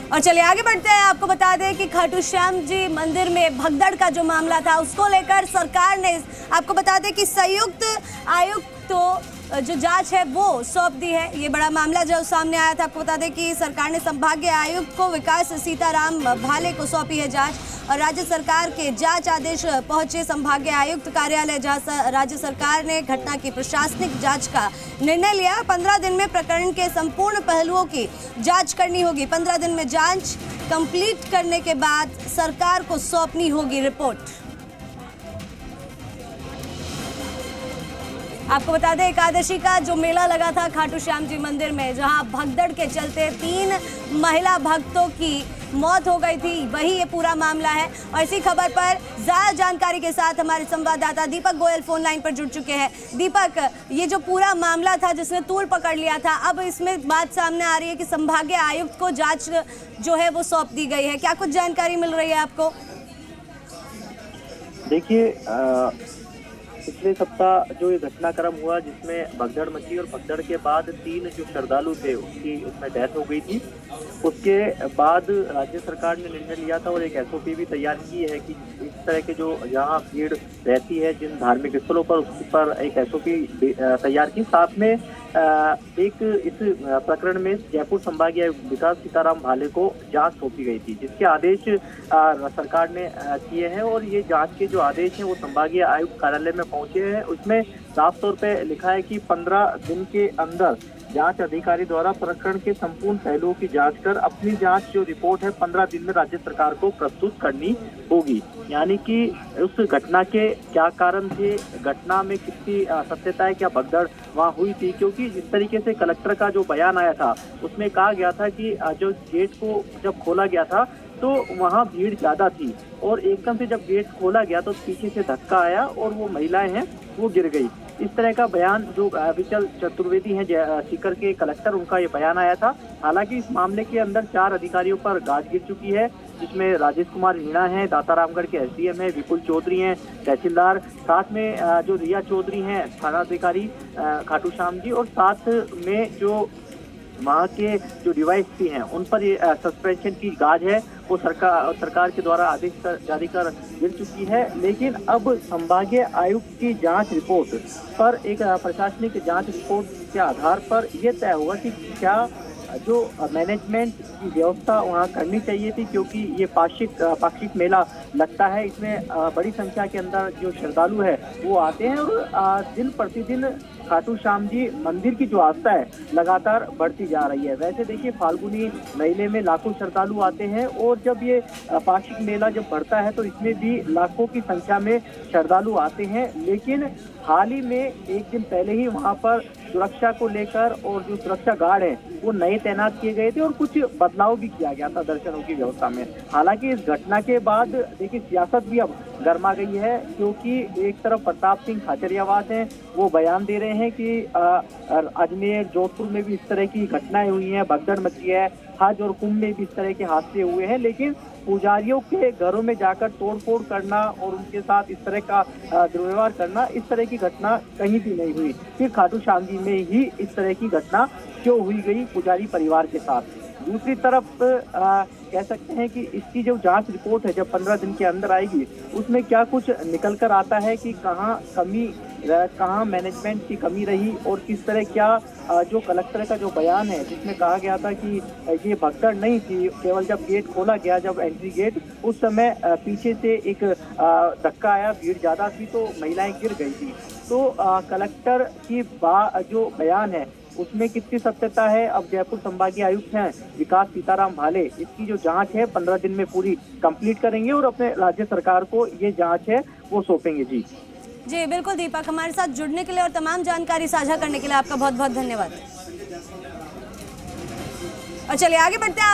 और चलिए आगे बढ़ते हैं। आपको बता दें कि खाटू श्याम जी मंदिर में भगदड़ का जो मामला था उसको लेकर सरकार ने आपको बता दें कि संयुक्त आयुक्त तो जो जांच है वो सौंप दी है। ये बड़ा मामला जो सामने आया था, आपको बता दें कि सरकार ने संभागीय आयुक्त को विकास सीताराम भाले को सौंपी है जांच और राज्य सरकार के जांच आदेश पहुंचे संभागीय आयुक्त कार्यालय, जहां राज्य सरकार ने घटना की प्रशासनिक जांच का निर्णय लिया। 15 दिन में प्रकरण के संपूर्ण पहलुओं की जांच करनी होगी। 15 दिन में जांच कंप्लीट करने के बाद सरकार को सौंपनी होगी रिपोर्ट। आपको बता दें एकादशी का जो मेला लगा था खाटू श्याम जी मंदिर में, जहां भगदड़ के चलते 3 महिला भक्तों की मौत हो गई थी, वही ये पूरा मामला है। और इसी खबर पर ज्यादा जानकारी के साथ हमारे संवाददाता दीपक गोयल फोन लाइन पर जुड़ चुके हैं। दीपक, ये जो पूरा मामला था जिसने तूल पकड़ लिया था, अब इसमें बात सामने आ रही है कि संभागीय आयुक्त को जांच जो है वो सौंप दी गई है। क्या कुछ जानकारी मिल रही है आपको? देखिए, पिछले सप्ताह जो ये घटनाक्रम हुआ जिसमें भगदड़ मची और भगदड़ के बाद 3 जो श्रद्धालु थे उनकी उसमें डेथ हो गई थी, उसके बाद राज्य सरकार ने निर्णय लिया था और एक SOP भी तैयार की है कि इस तरह के जो जहां भीड़ रहती है जिन धार्मिक स्थलों पर, उस पर एक SOP तैयार की। साथ में एक इस प्रकरण में जयपुर संभागीय विकास सीताराम भाले को जांच सौंपी गई थी, जिसके आदेश सरकार ने किए हैं और ये जांच के जो आदेश हैं वो संभागीय आयुक्त कार्यालय में पहुंचे हैं। उसमें साफ तौर पे लिखा है कि 15 दिन के अंदर जांच अधिकारी द्वारा प्रकरण के संपूर्ण पहलुओं की जांच कर अपनी जांच जो रिपोर्ट है 15 दिन में राज्य सरकार को प्रस्तुत करनी होगी। यानी कि उस घटना के क्या कारण थे, घटना में कितनी सत्यता है, क्या भगदड़ वहां हुई थी, क्योंकि जिस तरीके से कलेक्टर का जो बयान आया था उसमें कहा गया था कि जो गेट को जब खोला गया था तो वहां भीड़ ज्यादा थी और एकदम से जब गेट खोला गया तो पीछे से धक्का आया और वो महिलाएं हैं वो गिर गई। इस तरह का बयान जो विचल चतुर्वेदी हैं सीकर के कलेक्टर, उनका ये बयान आया था। हालांकि इस मामले के अंदर 4 अधिकारियों पर गाज गिर चुकी है, जिसमें राजेश कुमार मीणा हैं, दातारामगढ़ के SDM हैं, विपुल चौधरी हैं तहसीलदार, साथ में जो रिया चौधरी हैं थानाधिकारी खाटू श्याम जी, और साथ में जो वहाँ के जो DYSP हैं उन पर ये सस्पेंशन की गाज है वो सरकार के द्वारा आदेश जारी कर गिर चुकी है। लेकिन अब संभागीय आयुक्त की जांच रिपोर्ट पर एक प्रशासनिक जांच रिपोर्ट के आधार पर यह तय होगा कि क्या जो मैनेजमेंट की व्यवस्था वहाँ करनी चाहिए थी, क्योंकि ये पाक्षिक मेला लगता है। इसमें बड़ी संख्या के अंदर जो श्रद्धालु है वो आते हैं और दिन प्रतिदिन खाटू श्याम जी मंदिर की जो आस्था है लगातार बढ़ती जा रही है। वैसे देखिए, फाल्गुनी महीने में लाखों श्रद्धालु आते हैं और जब ये पाक्षिक मेला जब बढ़ता है तो इसमें भी लाखों की संख्या में श्रद्धालु आते हैं। लेकिन हाल ही में एक दिन पहले ही वहां पर सुरक्षा को लेकर और जो सुरक्षा गार्ड हैं वो नए तैनात किए गए थे और कुछ बदलाव भी किया गया था दर्शनों की व्यवस्था में। हालांकि इस घटना के बाद देखिए सियासत भी अब गर्मा गई है, क्योंकि एक तरफ प्रताप सिंह खाचरियावास हैं, वो बयान दे रहे हैं कि अजमेर जोधपुर में भी इस तरह की घटनाएं हुई हैं, भगदड़ मची है, हज और कुंभ में भी इस तरह के हादसे हुए हैं, लेकिन पुजारियों के घरों में जाकर तोड़फोड़ करना और उनके साथ इस तरह का दुर्व्यवहार करना, इस तरह की घटना कहीं भी नहीं हुई। फिर खाटू श्याम जी में ही इस तरह की घटना क्यों हुई गई पुजारी परिवार के साथ। दूसरी तरफ कह सकते हैं कि इसकी जो जांच रिपोर्ट है जब 15 दिन के अंदर आएगी उसमें क्या कुछ निकल कर आता है कि कहाँ मैनेजमेंट की कमी रही और किस तरह क्या जो कलेक्टर का जो बयान है जिसमें कहा गया था कि ये भगदड़ नहीं थी, केवल जब गेट खोला गया, जब एंट्री गेट, उस समय पीछे से एक धक्का आया, भीड़ ज्यादा थी तो महिलाएं गिर गई थी। तो कलेक्टर की जो बयान है उसमें कितनी सत्यता है, अब जयपुर संभागीय आयुक्त हैं विकास सीताराम भाले, इसकी जो जांच है 15 दिन में पूरी कंप्लीट करेंगे और अपने राज्य सरकार को ये जांच है वो सौंपेंगे। जी बिल्कुल दीपक, हमारे साथ जुड़ने के लिए और तमाम जानकारी साझा करने के लिए आपका बहुत बहुत धन्यवाद। और चलिए आगे बढ़ते हैं।